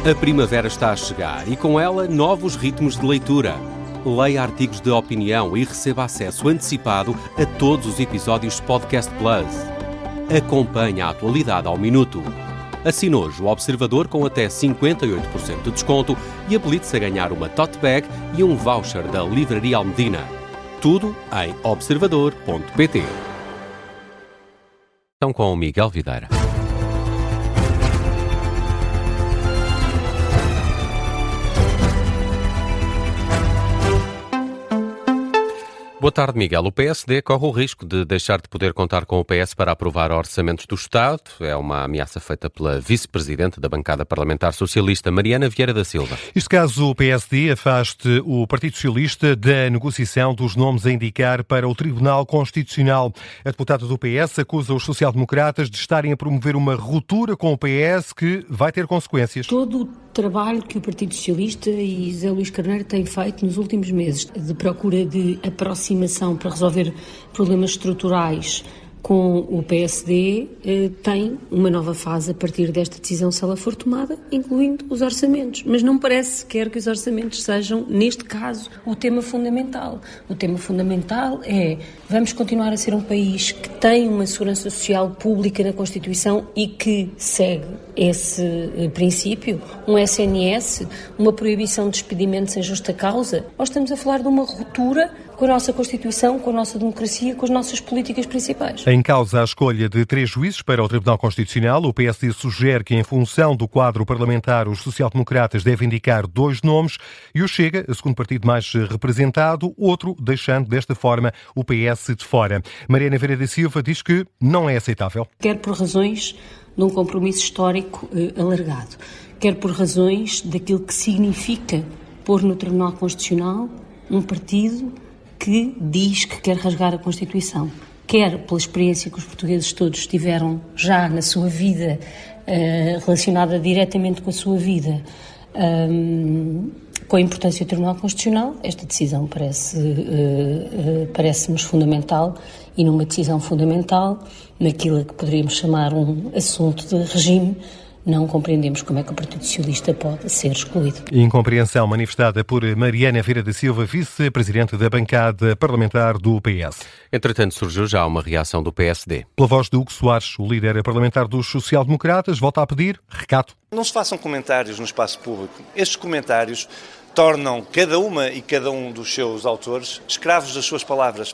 A primavera está a chegar e com ela novos ritmos de leitura. Leia artigos de opinião e receba acesso antecipado a todos os episódios Podcast Plus. Acompanhe a atualidade ao minuto. Assine hoje o Observador com até 58% de desconto e habilite-se a ganhar uma tote bag e um voucher da Livraria Almedina. Tudo em observador.pt. Estão com o Miguel Videira. Boa tarde, Miguel. O PSD corre o risco de deixar de poder contar com o PS para aprovar orçamentos do Estado. É uma ameaça feita pela vice-presidente da bancada parlamentar socialista, Mariana Vieira da Silva. Isto caso o PSD afaste o Partido Socialista da negociação dos nomes a indicar para o Tribunal Constitucional. A deputada do PS acusa os social-democratas de estarem a promover uma ruptura com o PS que vai ter consequências. Todo o trabalho que o Partido Socialista e José Luís Carneiro têm feito nos últimos meses de procura de aproximação para resolver problemas estruturais com o PSD tem uma nova fase a partir desta decisão, se ela for tomada, incluindo os orçamentos. Mas não parece sequer que os orçamentos sejam, neste caso, o tema fundamental. O tema fundamental é: vamos continuar a ser um país que tem uma segurança social pública na Constituição e que segue esse princípio, um SNS, uma proibição de despedimentos sem justa causa? Ou estamos a falar de uma ruptura com a nossa Constituição, com a nossa democracia, com as nossas políticas principais? Em causa a escolha de 3 juízes para o Tribunal Constitucional, o PSD sugere que, em função do quadro parlamentar, os social-democratas devem indicar 2 nomes e o Chega, o segundo partido mais representado, outro, deixando desta forma o PS de fora. Mariana Vieira da Silva diz que não é aceitável. Quer por razões de um compromisso histórico alargado, quer por razões daquilo que significa pôr no Tribunal Constitucional um partido que diz que quer rasgar a Constituição, quer pela experiência que os portugueses todos tiveram já na sua vida, relacionada diretamente com a sua vida, com a importância do Tribunal Constitucional. Esta decisão parece-nos fundamental, e numa decisão fundamental, naquilo que poderíamos chamar um assunto de regime, não compreendemos como é que o Partido Socialista pode ser excluído. Incompreensão manifestada por Mariana Vieira da Silva, vice-presidente da bancada parlamentar do PS. Entretanto, surgiu já uma reação do PSD. Pela voz de Hugo Soares, o líder parlamentar dos social-democratas, volta a pedir recato. Não se façam comentários no espaço público. Estes comentários tornam cada uma e cada um dos seus autores escravos das suas palavras.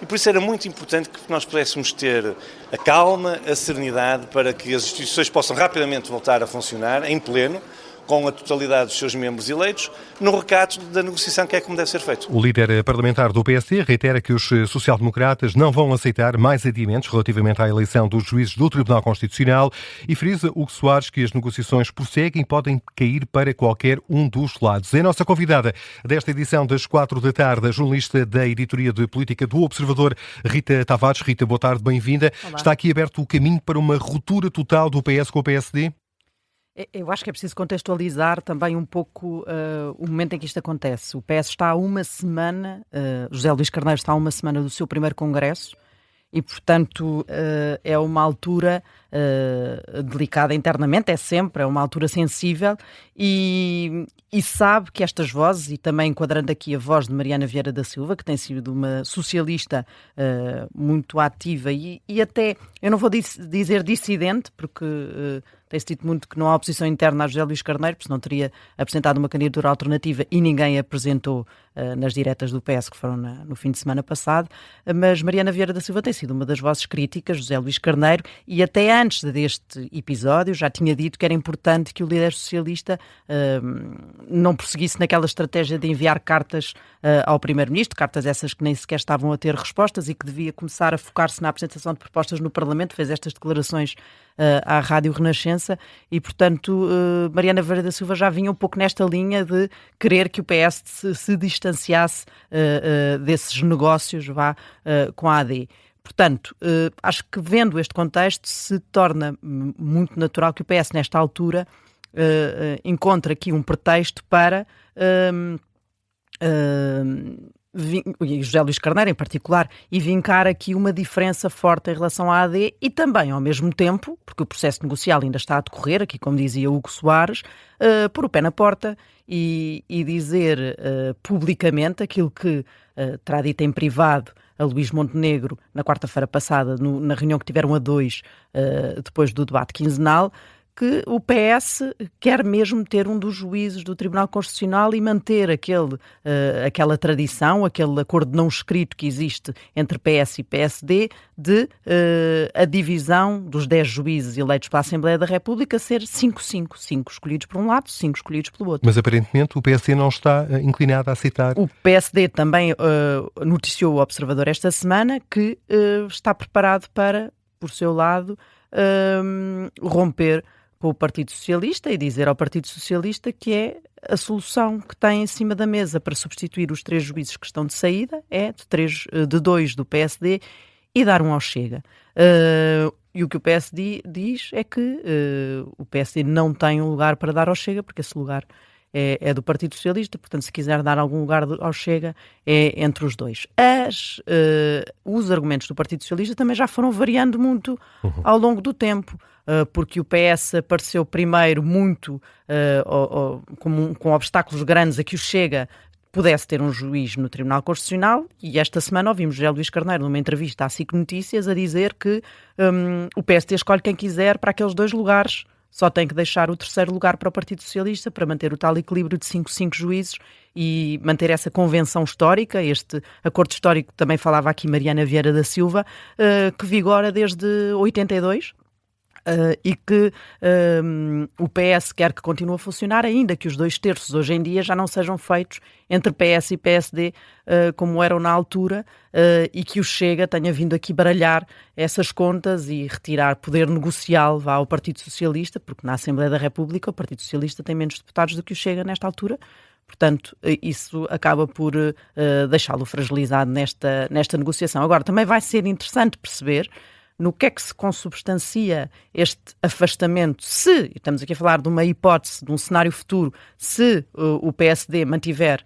E por isso era muito importante que nós pudéssemos ter a calma, a serenidade, para que as instituições possam rapidamente voltar a funcionar em pleno, com a totalidade dos seus membros eleitos, no recato da negociação, que é como deve ser feito. O líder parlamentar do PSD reitera que os social-democratas não vão aceitar mais adiamentos relativamente à eleição dos juízes do Tribunal Constitucional e frisa Hugo Soares que as negociações prosseguem e podem cair para qualquer um dos lados. É a nossa convidada desta edição das 4 da tarde, a jornalista da editoria de política do Observador, Rita Tavares. Rita, boa tarde, bem-vinda. Olá. Está aqui aberto o caminho para uma ruptura total do PS com o PSD? Eu acho que é preciso contextualizar também um pouco o momento em que isto acontece. O PS está há uma semana, José Luís Carneiro está há uma semana do seu primeiro congresso e, portanto, é uma altura delicada internamente, é uma altura sensível e sabe que estas vozes, e também enquadrando aqui a voz de Mariana Vieira da Silva, que tem sido uma socialista muito ativa e até, eu não vou dizer dissidente, porque tem-se dito muito que não há oposição interna a José Luís Carneiro, porque senão teria apresentado uma candidatura alternativa e ninguém a apresentou nas diretas do PS que foram no fim de semana passado, mas Mariana Vieira da Silva tem sido uma das vozes críticas, José Luís Carneiro, e até antes deste episódio já tinha dito que era importante que o líder socialista não prosseguisse naquela estratégia de enviar cartas ao Primeiro-Ministro, cartas essas que nem sequer estavam a ter respostas e que devia começar a focar-se na apresentação de propostas no Parlamento, fez estas declarações à Rádio Renascença e, portanto, Mariana Vieira da Silva já vinha um pouco nesta linha de querer que o PS se distanciasse desses negócios com a AD. Portanto, acho que vendo este contexto se torna muito natural que o PS nesta altura encontre aqui um pretexto para e José Luís Carneiro em particular, e vincar aqui uma diferença forte em relação à AD e também, ao mesmo tempo, porque o processo negocial ainda está a decorrer, aqui como dizia Hugo Soares, pôr o pé na porta e dizer publicamente aquilo que terá dito em privado a Luís Montenegro na quarta-feira passada, na reunião que tiveram a dois, depois do debate quinzenal, que o PS quer mesmo ter um dos juízes do Tribunal Constitucional e manter aquela tradição, aquele acordo não escrito que existe entre PS e PSD de a divisão dos 10 juízes eleitos pela Assembleia da República ser 5-5. 5 escolhidos por um lado, 5 escolhidos pelo outro. Mas aparentemente o PSD não está inclinado a aceitar. O PSD também noticiou o Observador esta semana que está preparado para, por seu lado, romper com o Partido Socialista e dizer ao Partido Socialista que é a solução que tem em cima da mesa para substituir os 3 juízes que estão de saída, é de 2 do PSD e dar um ao Chega. E o que o PSD diz é que o PSD não tem um lugar para dar ao Chega, porque esse lugar é do Partido Socialista, portanto, se quiser dar algum lugar ao Chega, é entre os dois. Os argumentos do Partido Socialista também já foram variando muito ao longo do tempo, porque o PS apareceu primeiro muito com obstáculos grandes a que o Chega pudesse ter um juiz no Tribunal Constitucional, e esta semana ouvimos José Luís Carneiro numa entrevista à SIC Notícias a dizer que o PSD escolhe quem quiser para aqueles 2 lugares, só tem que deixar o 3º lugar para o Partido Socialista para manter o tal equilíbrio de 5-5 juízes e manter essa convenção histórica, este acordo histórico que também falava aqui Mariana Vieira da Silva, que vigora desde 82, e que o PS quer que continue a funcionar, ainda que os 2/3 hoje em dia já não sejam feitos entre PS e PSD, como eram na altura, e que o Chega tenha vindo aqui baralhar essas contas e retirar poder negocial ao Partido Socialista, porque na Assembleia da República o Partido Socialista tem menos deputados do que o Chega nesta altura. Portanto, isso acaba por deixá-lo fragilizado nesta negociação. Agora, também vai ser interessante perceber no que é que se consubstancia este afastamento, se, estamos aqui a falar de uma hipótese, de um cenário futuro, se o PSD mantiver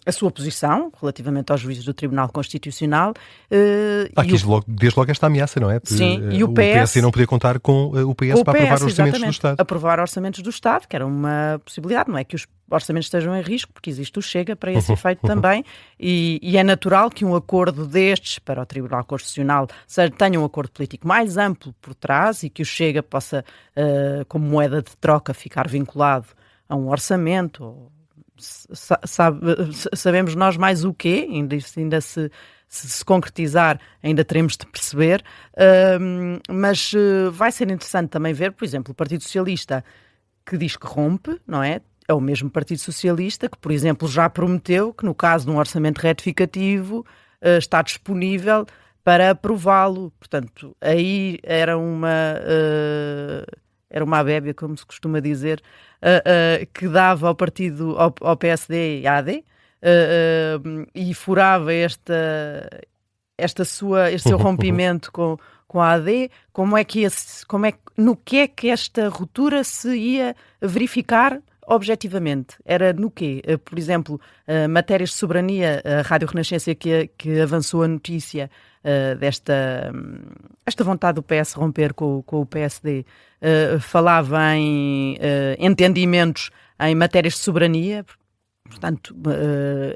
a sua posição relativamente aos juízes do Tribunal Constitucional. Desde logo esta ameaça, não é? Sim, e o PS não poder contar com o PS para aprovar orçamentos do Estado. Aprovar orçamentos do Estado, que era uma possibilidade, não é que os orçamentos estejam em risco, porque existe o Chega para esse efeito também, e é natural que um acordo destes para o Tribunal Constitucional tenha um acordo político mais amplo por trás e que o Chega possa, como moeda de troca, ficar vinculado a um orçamento. Sabemos nós mais o quê, ainda se concretizar, ainda teremos de perceber, mas vai ser interessante também ver, por exemplo, o Partido Socialista que diz que rompe, não é? É o mesmo Partido Socialista que, por exemplo, já prometeu que no caso de um orçamento retificativo está disponível para aprová-lo. Portanto, aí era uma abébia, como se costuma dizer, que dava ao partido, ao PSD e à AD, e furava este seu rompimento com a AD. No que é que esta ruptura se ia verificar objetivamente? Era no quê? Por exemplo, matérias de soberania, a Rádio Renascença que avançou a notícia esta vontade do PS romper com o PSD, falava em entendimentos em matérias de soberania. Portanto,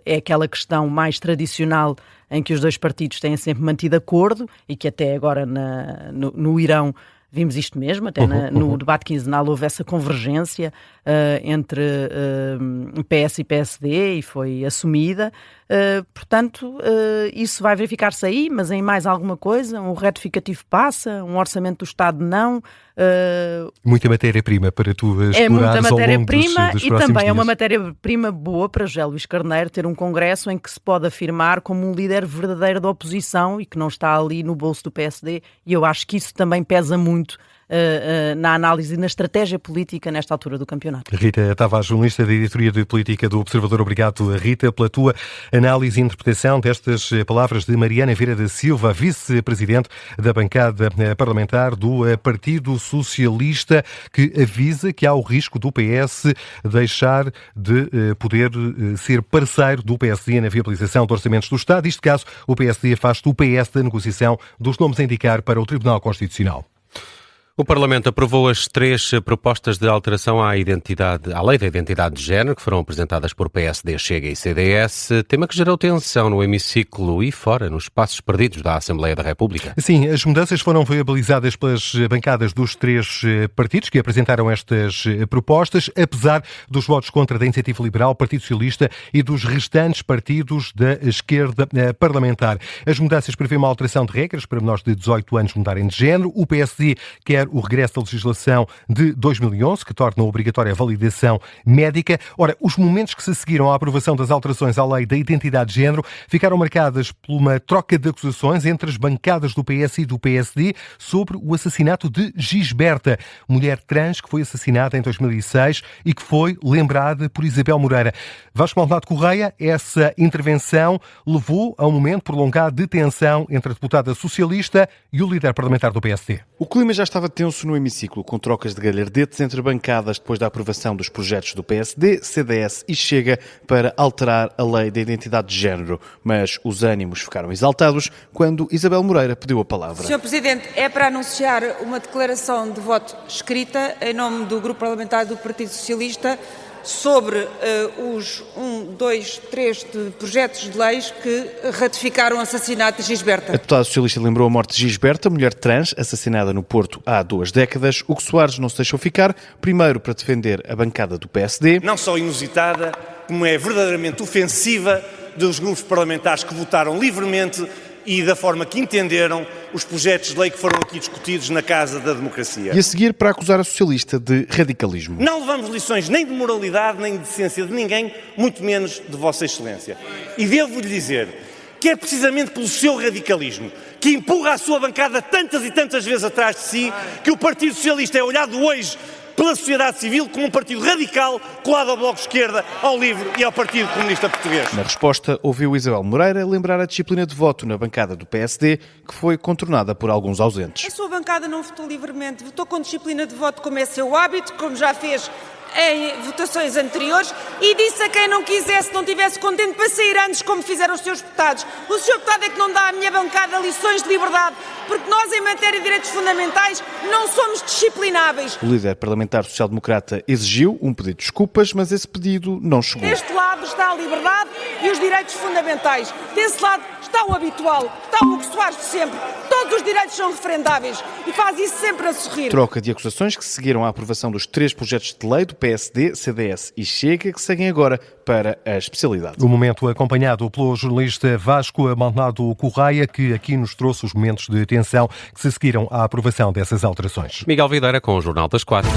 é aquela questão mais tradicional em que os dois partidos têm sempre mantido acordo e que até agora no Irão vimos isto mesmo, até no debate quinzenal houve essa convergência entre PS e PSD e foi assumida. Portanto, isso vai verificar-se aí, mas em mais alguma coisa, um retificativo passa, um orçamento do Estado não. Muita matéria-prima para tu explorares é muita matéria-prima e também é uma matéria-prima boa para José Luís Carneiro ter um congresso em que se pode afirmar como um líder verdadeiro da oposição e que não está ali no bolso do PSD, e eu acho que isso também pesa muito na análise e na estratégia política nesta altura do campeonato. Rita Tavares, jornalista da Editoria de Política do Observador. Obrigado, Rita, pela tua análise e interpretação destas palavras de Mariana Vieira da Silva, vice-presidente da bancada parlamentar do Partido Socialista, que avisa que há o risco do PS deixar de poder ser parceiro do PSD na viabilização de orçamentos do Estado. Neste caso, o PSD afasta o PS da negociação dos nomes a indicar para o Tribunal Constitucional. O Parlamento aprovou as 3 propostas de alteração à Lei da Identidade de Género, que foram apresentadas por PSD, Chega e CDS, tema que gerou tensão no hemiciclo e fora, nos espaços perdidos da Assembleia da República. Sim, as mudanças foram viabilizadas pelas bancadas dos 3 partidos que apresentaram estas propostas, apesar dos votos contra da Iniciativa Liberal, Partido Socialista e dos restantes partidos da esquerda parlamentar. As mudanças prevêem uma alteração de regras para menores de 18 anos mudarem de género. O PSD quer o regresso da legislação de 2011, que torna obrigatória a validação médica. Ora, os momentos que se seguiram à aprovação das alterações à Lei da Identidade de Género ficaram marcadas por uma troca de acusações entre as bancadas do PS e do PSD sobre o assassinato de Gisberta, mulher trans que foi assassinada em 2006 e que foi lembrada por Isabel Moreira. Vasco Maldonado Correia, essa intervenção levou a um momento prolongado de tensão entre a deputada socialista e o líder parlamentar do PSD. O clima já estava tenso no hemiciclo, com trocas de galhardetes entre bancadas depois da aprovação dos projetos do PSD, CDS e Chega para alterar a Lei da Identidade de Género. Mas os ânimos ficaram exaltados quando Isabel Moreira pediu a palavra. Sr. Presidente, é para anunciar uma declaração de voto escrita em nome do Grupo Parlamentar do Partido Socialista sobre os 3 projetos de leis que ratificaram o assassinato de Gisberta. A deputada socialista lembrou a morte de Gisberta, mulher trans, assassinada no Porto há 2 décadas. O que Soares não se deixou ficar, primeiro para defender a bancada do PSD. Não só inusitada, como é verdadeiramente ofensiva dos grupos parlamentares que votaram livremente e da forma que entenderam os projetos de lei que foram aqui discutidos na Casa da Democracia. E a seguir para acusar a socialista de radicalismo. Não levamos lições nem de moralidade, nem de decência de ninguém, muito menos de Vossa Excelência. E devo-lhe dizer que é precisamente pelo seu radicalismo, que empurra a sua bancada tantas e tantas vezes atrás de si, que o Partido Socialista é olhado hoje pela sociedade civil como um partido radical colado ao Bloco de Esquerda, ao LIVRE e ao Partido Comunista Português. Na resposta, ouviu Isabel Moreira lembrar a disciplina de voto na bancada do PSD, que foi contornada por alguns ausentes. A sua bancada não votou livremente, votou com disciplina de voto como é seu hábito, como já fez em votações anteriores, e disse a quem não quisesse, não tivesse contente, para sair antes, como fizeram os seus deputados. O seu deputado é que não dá à minha bancada lições de liberdade, porque nós, em matéria de direitos fundamentais, não somos disciplináveis. O líder parlamentar social-democrata exigiu um pedido de desculpas, mas esse pedido não chegou. Deste lado está a liberdade e os direitos fundamentais. Desse lado está o habitual, está o Hugo Soares de sempre. Todos os direitos são referendáveis e faz isso sempre a sorrir. Troca de acusações que seguiram à aprovação dos 3 projetos de lei do PSD, CDS e Chega, que seguem agora para a especialidade. O momento acompanhado pelo jornalista Vasco Maldonado Correia, que aqui nos trouxe os momentos de tensão que se seguiram à aprovação dessas alterações. Miguel Videira com o Jornal das 4.